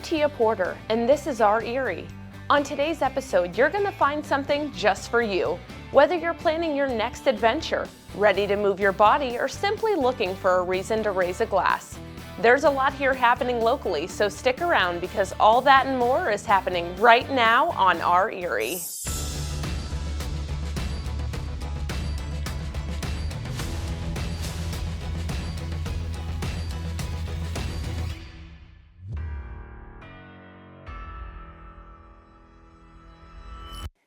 I'm Tia Porter, and this is Our Erie. On today's episode, you're going to find something just for you. Whether you're planning your next adventure, ready to move your body, or simply looking for a reason to raise a glass. There's a lot here happening locally, so stick around because all that and more is happening right now on Our Erie.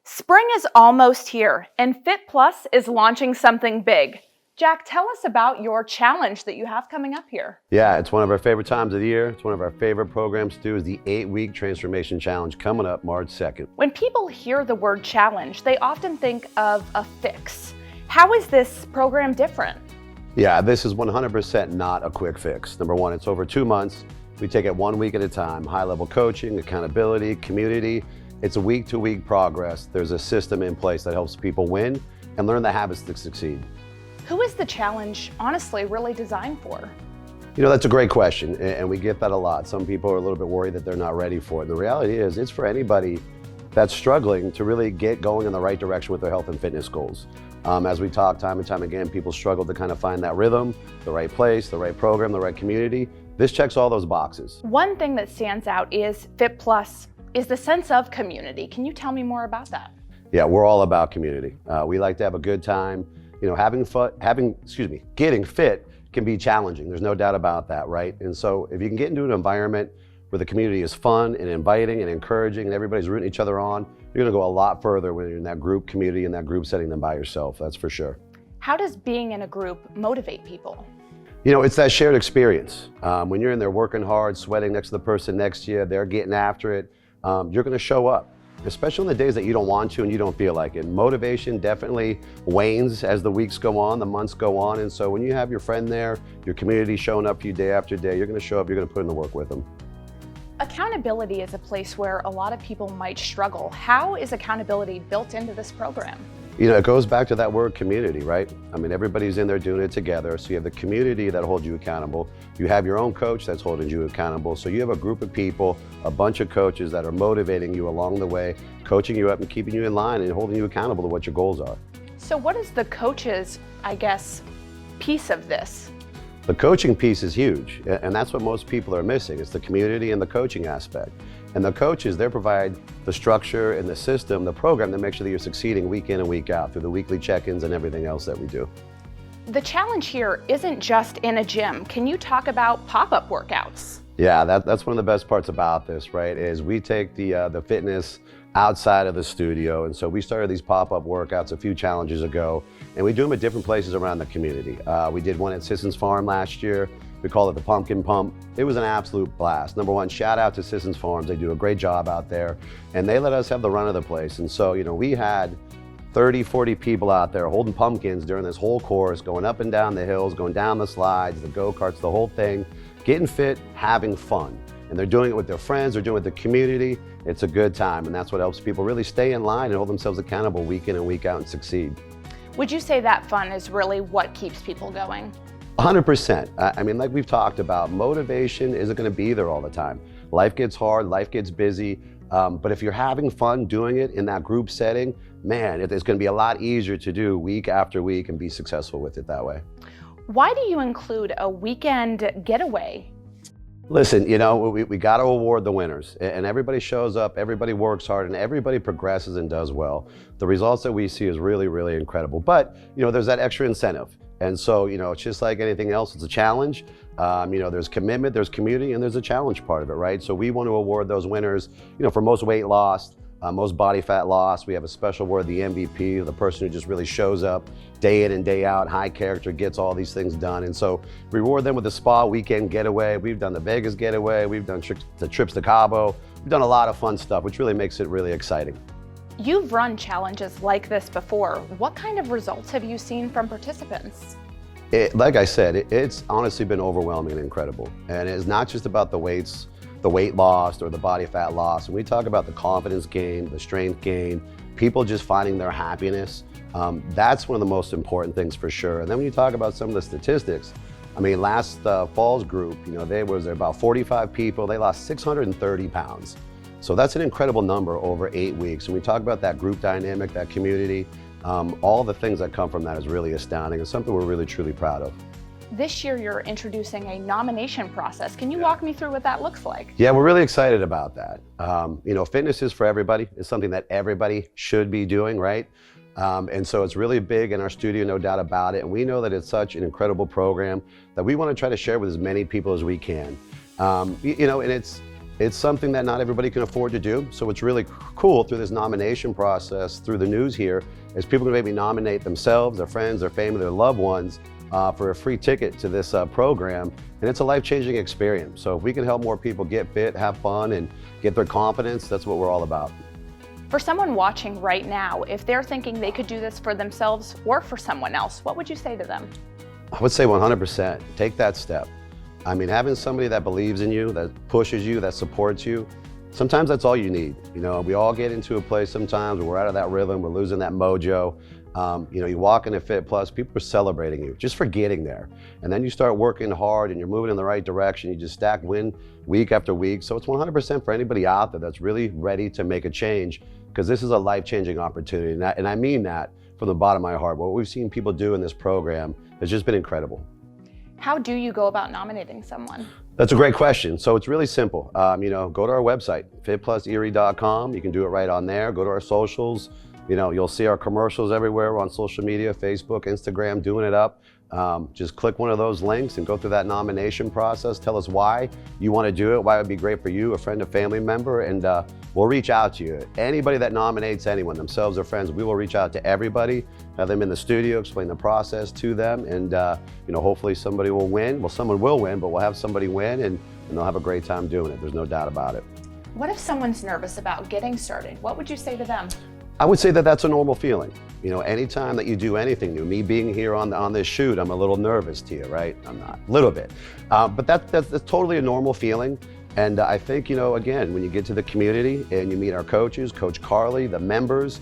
Spring is almost here, and Fit Plus is launching something big. Jack, tell us about your challenge that you have coming up here. Yeah, it's one of our favorite times of the year. It's one of our favorite programs to do is the 8-week transformation challenge coming up March 2nd. When people hear the word challenge, they often think of a fix. How is this program different? Yeah, this is 100% not a quick fix. Number one, it's over 2 months. We take it 1 week at a time. High-level coaching, accountability, community. It's a week-to-week progress. There's a system in place that helps people win and learn the habits to succeed. Who is the challenge honestly really designed for? You know, that's a great question, and we get that a lot. Some people are a little bit worried that they're not ready for it. The reality is it's for anybody that's struggling to really get going in the right direction with their health and fitness goals. As we talk time and time again, people struggle to kind of find that rhythm, the right place, the right program, the right community. This checks all those boxes. One thing that stands out is Fit Plus is the sense of community. Can you tell me more about that? Yeah, we're all about community. We like to have a good time. You know, getting fit can be challenging. There's no doubt about that, right? And so if you can get into an environment where the community is fun and inviting and encouraging and everybody's rooting each other on, you're gonna go a lot further when you're in that group community and that group setting than by yourself, that's for sure. How does being in a group motivate people? You know, it's that shared experience. When you're in there working hard, sweating next to the person next to you, they're getting after it, you're gonna show up, especially on the days that you don't want to and you don't feel like it. Motivation definitely wanes as the weeks go on, the months go on, and so when you have your friend there, your community showing up for you day after day, you're gonna show up, you're gonna put in the work with them. Accountability is a place where a lot of people might struggle. How is accountability built into this program? You know, it goes back to that word community, right? I mean, everybody's in there doing it together. So you have the community that holds you accountable. You have your own coach that's holding you accountable. So you have a group of people, a bunch of coaches that are motivating you along the way, coaching you up and keeping you in line and holding you accountable to what your goals are. So what is the coach's, piece of this? The coaching piece is huge, and that's what most people are missing. It's the community and the coaching aspect. And the coaches, they provide the structure and the system, the program that makes sure that you're succeeding week in and week out through the weekly check-ins and everything else that we do. The challenge here isn't just in a gym. Can you talk about pop-up workouts? Yeah, that's one of the best parts about this, right, is we take the fitness outside of the studio. And so we started these pop-up workouts a few challenges ago, and we do them at different places around the community. We did one at Sisson's Farm last year. We call it the Pumpkin Pump. It was an absolute blast. Number one, shout out to Sisson's Farms. They do a great job out there, and they let us have the run of the place. And so, you know, we had 30, 40 people out there holding pumpkins during this whole course, going up and down the hills, going down the slides, the go-karts, the whole thing, getting fit, having fun. And they're doing it with their friends, they're doing it with the community. It's a good time, and that's what helps people really stay in line and hold themselves accountable week in and week out and succeed. Would you say that fun is really what keeps people going? 100%. I mean, like we've talked about, motivation isn't going to be there all the time. Life gets hard, life gets busy, but if you're having fun doing it in that group setting, man, it's going to be a lot easier to do week after week and be successful with it that way. Why do you include a weekend getaway? Listen, you know, we got to award the winners, and everybody shows up, everybody works hard, and everybody progresses and does well. The results that we see is really, really incredible. But, you know, there's that extra incentive. And so, you know, it's just like anything else, it's a challenge. You know, there's commitment, there's community, and there's a challenge part of it, right? So we want to award those winners, you know, for most weight loss, most body fat loss. We have a special award, the MVP, the person who just really shows up day in and day out, high character, gets all these things done. And so we reward them with the spa weekend getaway. We've done the Vegas getaway. We've done the trips to Cabo. We've done a lot of fun stuff, which really makes it really exciting. You've run challenges like this before. What kind of results have you seen from participants? Like I said, it's honestly been overwhelming and incredible. And it's not just about the weights, the weight loss or the body fat loss. When we talk about the confidence gain, the strength gain, people just finding their happiness, that's one of the most important things for sure. And then when you talk about some of the statistics, I mean, last fall's group, there was about 45 people. They lost 630 pounds. So that's an incredible number over 8 weeks. And we talk about that group dynamic, that community, all the things that come from that is really astounding and something we're really, truly proud of. This year you're introducing a nomination process. Can you walk me through what that looks like? Yeah, we're really excited about that. Fitness is for everybody. It's something that everybody should be doing, right? And so it's really big in our studio, no doubt about it. And we know that it's such an incredible program that we want to try to share with as many people as we can. And it's something that not everybody can afford to do. So it's really cool through this nomination process, through the news here, is people can maybe nominate themselves, their friends, their family, their loved ones for a free ticket to this program. And it's a life-changing experience. So if we can help more people get fit, have fun, and get their confidence, that's what we're all about. For someone watching right now, if they're thinking they could do this for themselves or for someone else, what would you say to them? I would say 100%, take that step. I mean, having somebody that believes in you, that pushes you, that supports you, sometimes that's all you need. We all get into a place sometimes where we're out of that rhythm, we're losing that mojo. You walk into Fit Plus, people are celebrating you just for getting there. And then you start working hard and you're moving in the right direction. You just stack win week after week. So it's 100% for anybody out there that's really ready to make a change, because this is a life-changing opportunity. And I mean that from the bottom of my heart. What we've seen people do in this program has just been incredible. How do you go about nominating someone? That's a great question. So it's really simple. Go to our website, fitpluserie.com. You can do it right on there. Go to our socials. You'll see our commercials everywhere. We're on social media, Facebook, Instagram, doing it up. Just click one of those links and go through that nomination process. Tell us why you want to do it, why it would be great for you, a friend, a family member, and we'll reach out to you. Anybody that nominates anyone, themselves or friends, we will reach out to everybody, have them in the studio, explain the process to them, and hopefully somebody will win. Well, someone will win, but we'll have somebody win, and they'll have a great time doing it. There's no doubt about it. What if someone's nervous about getting started? What would you say to them? I would say that that's a normal feeling. Anytime that you do anything new, me being here on this shoot, I'm a little nervous to you, right? I'm not, a little bit. But that's totally a normal feeling. And I think, again, when you get to the community and you meet our coaches, Coach Carly, the members,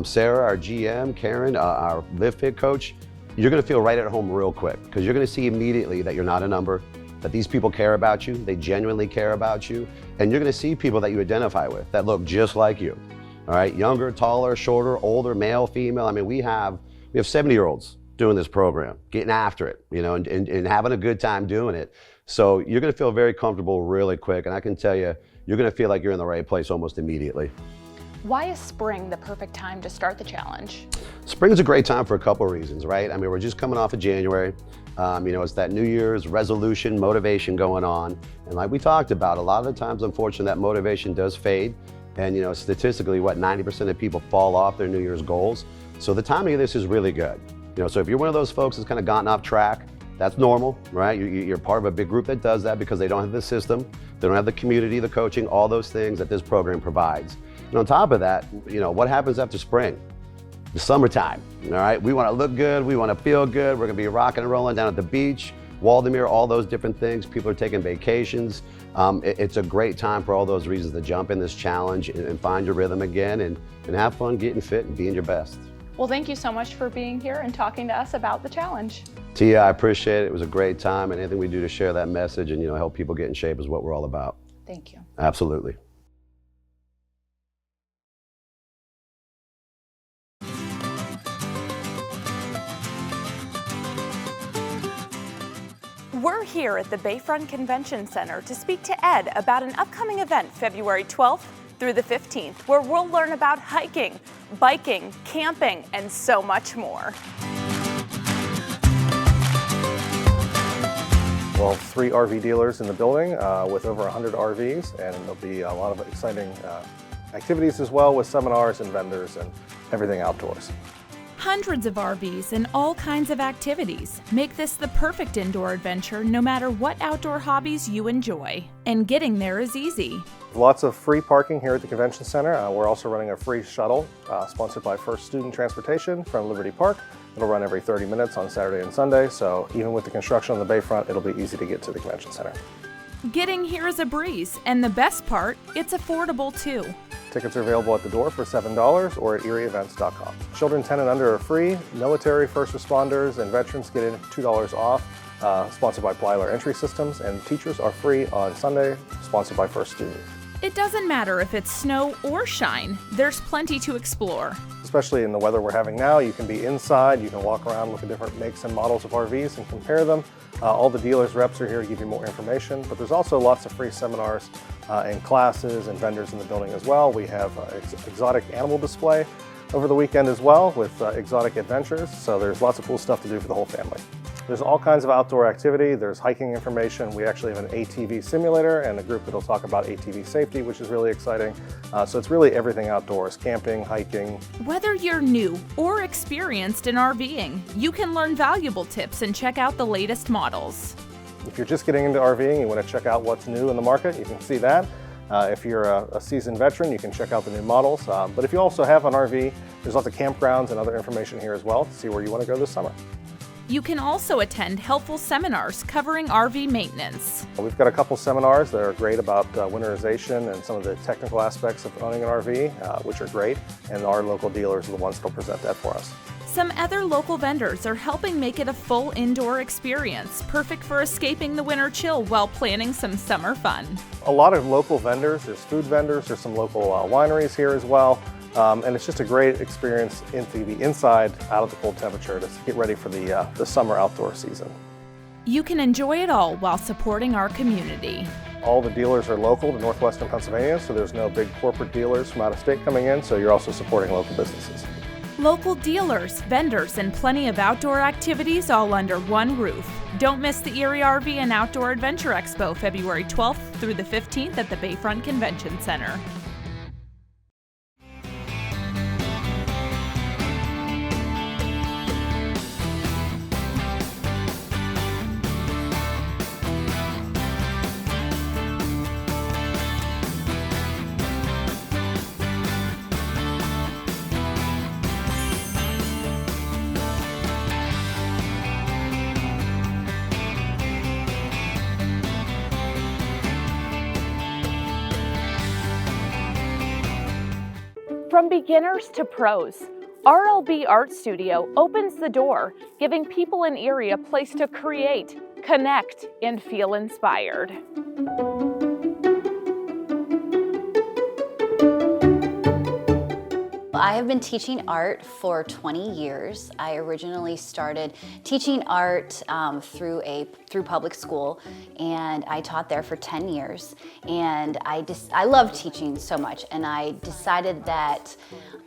Sarah, our GM, Karen, our Live Fit coach, you're gonna feel right at home real quick, because you're gonna see immediately that you're not a number, that these people care about you, they genuinely care about you, and you're gonna see people that you identify with that look just like you. All right, younger, taller, shorter, older, male, female. I mean, we have 70-year-olds doing this program, getting after it, and having a good time doing it. So you're gonna feel very comfortable really quick, and I can tell you, you're gonna feel like you're in the right place almost immediately. Why is spring the perfect time to start the challenge? Spring is a great time for a couple of reasons, right? I mean, we're just coming off of January. It's that New Year's resolution, motivation going on. And like we talked about, a lot of the times, unfortunately, that motivation does fade. And statistically, 90% of people fall off their New Year's goals. So the timing of this is really good. So if you're one of those folks that's kind of gotten off track, that's normal, right? You're part of a big group that does that because they don't have the system, they don't have the community, the coaching, all those things that this program provides. And on top of that, what happens after spring? The summertime, all right? We want to look good, we want to feel good, we're gonna be rocking and rolling down at the beach, Waldameer, all those different things. People are taking vacations. It's a great time for all those reasons to jump in this challenge and find your rhythm again and have fun getting fit and being your best. Well, thank you so much for being here and talking to us about the challenge. Tia, I appreciate it. It was a great time, and anything we do to share that message and help people get in shape is what we're all about. Thank you. Absolutely. We're here at the Bayfront Convention Center to speak to Ed about an upcoming event February 12th through the 15th, where we'll learn about hiking, biking, camping, and so much more. Well, 3 RV dealers in the building with over 100 RVs, and there'll be a lot of exciting activities as well with seminars and vendors and everything outdoors. Hundreds of RVs and all kinds of activities make this the perfect indoor adventure no matter what outdoor hobbies you enjoy. And getting there is easy. Lots of free parking here at the Convention Center. We're also running a free shuttle sponsored by First Student Transportation from Liberty Park. It'll run every 30 minutes on Saturday and Sunday, so even with the construction on the bayfront, it'll be easy to get to the Convention Center. Getting here is a breeze, and the best part, it's affordable too. Tickets are available at the door for $7 or at erieevents.com. Children 10 and under are free. Military, first responders, and veterans get in $2 off. sponsored by Plyler Entry Systems, and teachers are free on Sunday, sponsored by First Student. It doesn't matter if it's snow or shine, there's plenty to explore. Especially in the weather we're having now, you can be inside, you can walk around, look at different makes and models of RVs and compare them. All the dealers' reps are here to give you more information, but there's also lots of free seminars and classes and vendors in the building as well. We have exotic animal display over the weekend as well with exotic adventures, so there's lots of cool stuff to do for the whole family. There's all kinds of outdoor activity. There's hiking information. We actually have an ATV simulator and a group that'll talk about ATV safety, which is really exciting. So it's really everything outdoors, camping, hiking. Whether you're new or experienced in RVing, you can learn valuable tips and check out the latest models. If you're just getting into RVing, you want to check out what's new in the market, you can see that. If you're a seasoned veteran, you can check out the new models. But if you also have an RV, there's lots of campgrounds and other information here as well to see where you want to go this summer. You can also attend helpful seminars covering RV maintenance. We've got a couple seminars that are great about winterization and some of the technical aspects of owning an RV, which are great, and our local dealers are the ones that will present that for us. Some other local vendors are helping make it a full indoor experience, perfect for escaping the winter chill while planning some summer fun. A lot of local vendors, there's food vendors, there's some local wineries here as well. And it's just a great experience to be inside, out of the cold temperature, to get ready for the summer outdoor season. You can enjoy it all while supporting our community. All the dealers are local to northwestern Pennsylvania, so there's no big corporate dealers from out of state coming in, so you're also supporting local businesses. Local dealers, vendors, and plenty of outdoor activities all under one roof. Don't miss the Erie RV and Outdoor Adventure Expo February 12th through the 15th at the Bayfront Convention Center. From beginners to pros, RLB Art Studio opens the door, giving people in Erie a place to create, connect, and feel inspired. I have been teaching art for 20 years. I originally started teaching art through public school, and I taught there for 10 years. And I love teaching so much, and I decided that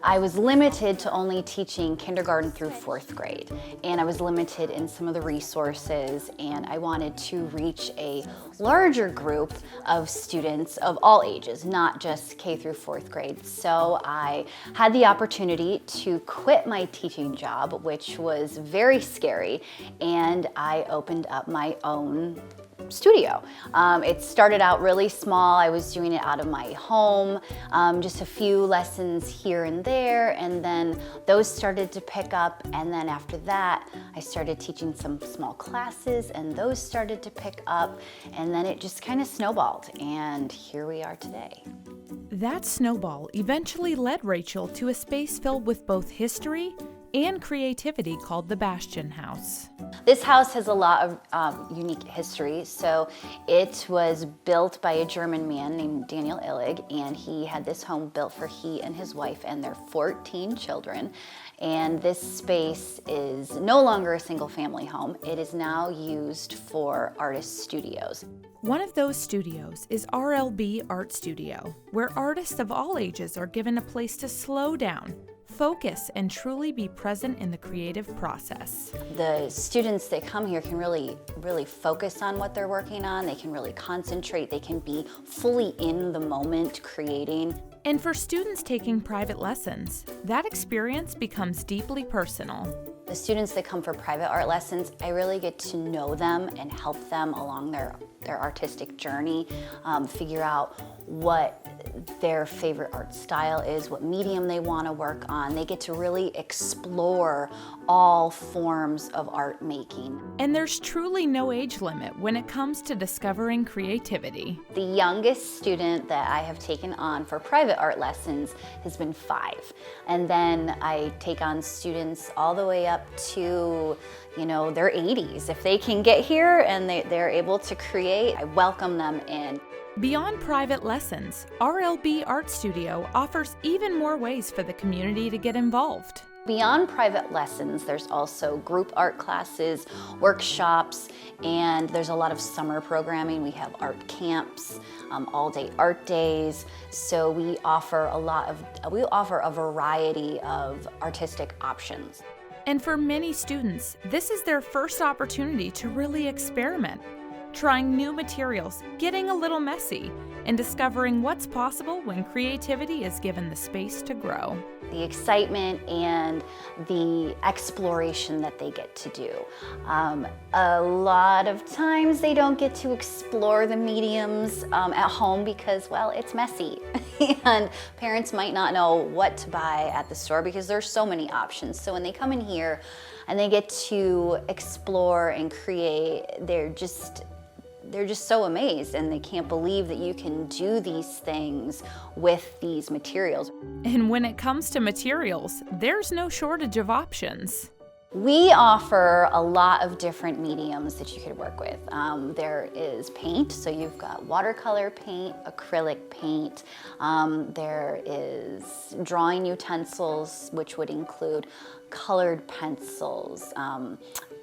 I was limited to only teaching kindergarten through 4th grade, and I was limited in some of the resources, and I wanted to reach a larger group of students of all ages, not just K through 4th grade. So I had the opportunity to quit my teaching job, which was very scary, and I opened up my own studio. It started out really small. I was doing it out of my home, just a few lessons here and there, and then those started to pick up, and then after that I started teaching some small classes, and those started to pick up, and then it just kind of snowballed, and here we are today. That snowball eventually led Rachel to a space filled with both history and creativity called the Bastion House. This house has a lot of unique history. So it was built by a German man named Daniel Illig, and he had this home built for he and his wife and their 14 children. And this space is no longer a single family home. It is now used for artist studios. One of those studios is RLB Art Studio, where artists of all ages are given a place to slow down, focus, and truly be present in the creative process. The students that come here can really focus on what they're working on. They can really concentrate. They can be fully in the moment creating. And for students taking private lessons, that experience becomes deeply personal. The students that come for private art lessons, I really get to know them and help them along their artistic journey, figure out what their favorite art style is, what medium they want to work on. They get to really explore all forms of art making. And there's truly no age limit when it comes to discovering creativity. The youngest student that I have taken on for private art lessons has been 5. And then I take on students all the way up to, you know, their 80s. If they can get here and they're able to create, I welcome them in. Beyond private lessons, RLB Art Studio offers even more ways for the community to get involved. Beyond private lessons, there's also group art classes, workshops, and there's a lot of summer programming. We have art camps, all-day art days. So we offer a variety of artistic options. And for many students, this is their first opportunity to really experiment, trying new materials, getting a little messy, and discovering what's possible when creativity is given the space to grow. The excitement and the exploration that they get to do. A lot of times they don't get to explore the mediums at home because, well, it's messy. And parents might not know what to buy at the store because there's so many options. So when they come in here and they get to explore and create, they're just so amazed, and they can't believe that you can do these things with these materials. And when it comes to materials, there's no shortage of options. We offer a lot of different mediums that you could work with. There is paint, so you've got watercolor paint, acrylic paint. There is drawing utensils, which would include colored pencils,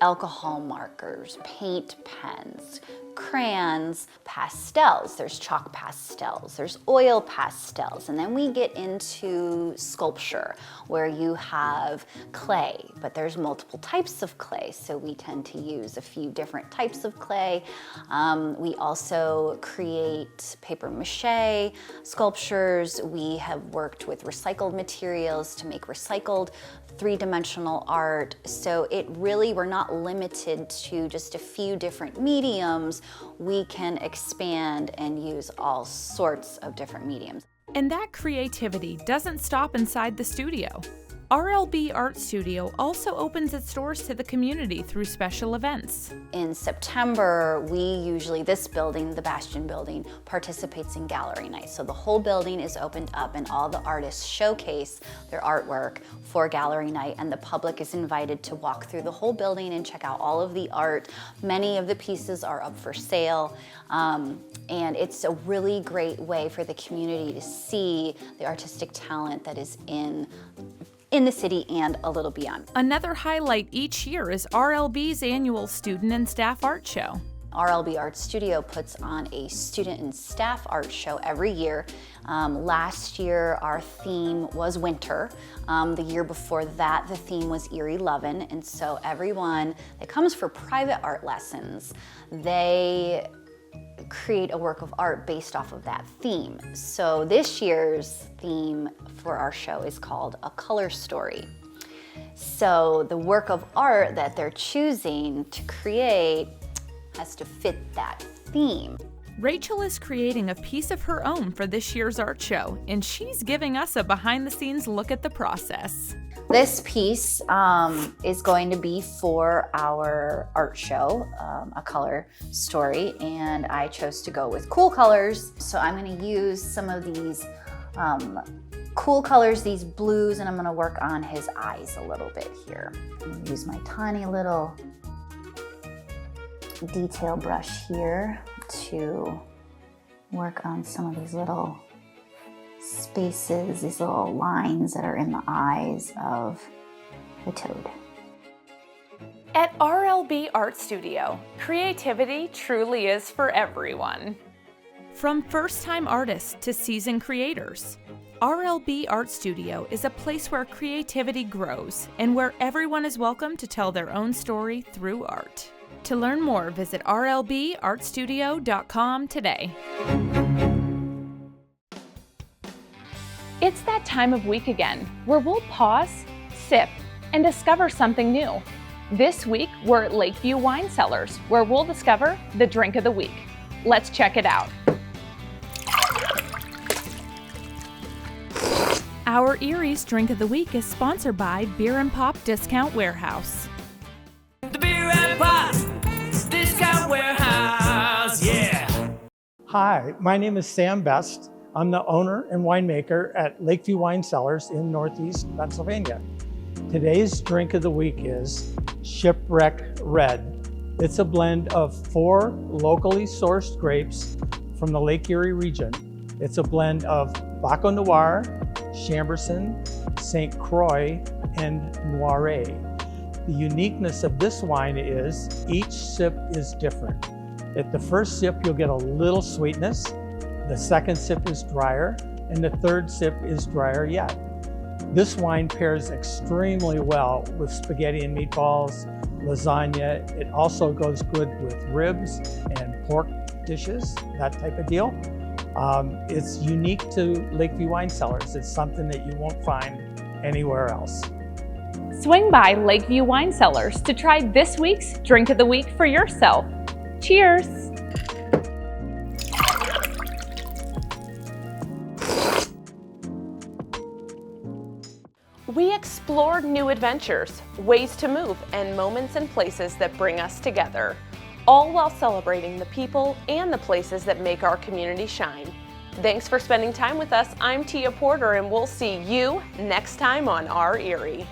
alcohol markers, paint pens, crayons, pastels. There's chalk pastels, there's oil pastels, and then we get into sculpture where you have clay, but there's multiple types of clay, so we tend to use a few different types of clay. We also create paper mache sculptures. We have worked with recycled materials to make recycled three-dimensional art. So we're not limited to just a few different mediums. We can expand and use all sorts of different mediums. And that creativity doesn't stop inside the studio. RLB Art Studio also opens its doors to the community through special events. In September, this building, the Bastion building, participates in gallery night. So the whole building is opened up and all the artists showcase their artwork for gallery night, and the public is invited to walk through the whole building and check out all of the art. Many of the pieces are up for sale, and it's a really great way for the community to see the artistic talent that is in the city and a little beyond. Another highlight each year is RLB's annual Student and Staff Art Show. RLB Art Studio puts on a student and staff art show every year. Last year our theme was winter. The year before that the theme was Erie Lovin', and so everyone that comes for private art lessons, they create a work of art based off of that theme. So this year's theme for our show is called A Color Story. So the work of art that they're choosing to create has to fit that theme. Rachel is creating a piece of her own for this year's art show, and she's giving us a behind-the-scenes look at the process. This piece is going to be for our art show, A Color Story, and I chose to go with cool colors. So I'm going to use some of these cool colors, these blues, and I'm going to work on his eyes a little bit here. I'm going to use my tiny little detail brush here to work on some of these little spaces, these little lines that are in the eyes of the toad. At RLB Art Studio, creativity truly is for everyone. From first-time artists to seasoned creators, RLB Art Studio is a place where creativity grows and where everyone is welcome to tell their own story through art. To learn more, visit rlbartstudio.com today. It's that time of week again where we'll pause, sip, and discover something new. This week, we're at Lakeview Wine Cellars, where we'll discover the drink of the week. Let's check it out. Our Erie's Drink of the Week is sponsored by Beer and Pop Discount Warehouse. The Beer and Pop Discount Warehouse, yeah! Hi, my name is Sam Best. I'm the owner and winemaker at Lakeview Wine Cellars in Northeast Pennsylvania. Today's drink of the week is Shipwreck Red. It's a blend of 4 locally sourced grapes from the Lake Erie region. It's a blend of Baco Noir, Chambourcin, St. Croix, and Noiret. The uniqueness of this wine is each sip is different. At the first sip, you'll get a little sweetness. The second sip is drier, and the third sip is drier yet. This wine pairs extremely well with spaghetti and meatballs, lasagna. It also goes good with ribs and pork dishes, that type of deal. It's unique to Lakeview Wine Cellars. It's something that you won't find anywhere else. Swing by Lakeview Wine Cellars to try this week's Drink of the Week for yourself. Cheers! We explored new adventures, ways to move, and moments and places that bring us together, all while celebrating the people and the places that make our community shine. Thanks for spending time with us. I'm Tia Porter, and we'll see you next time on Our Erie.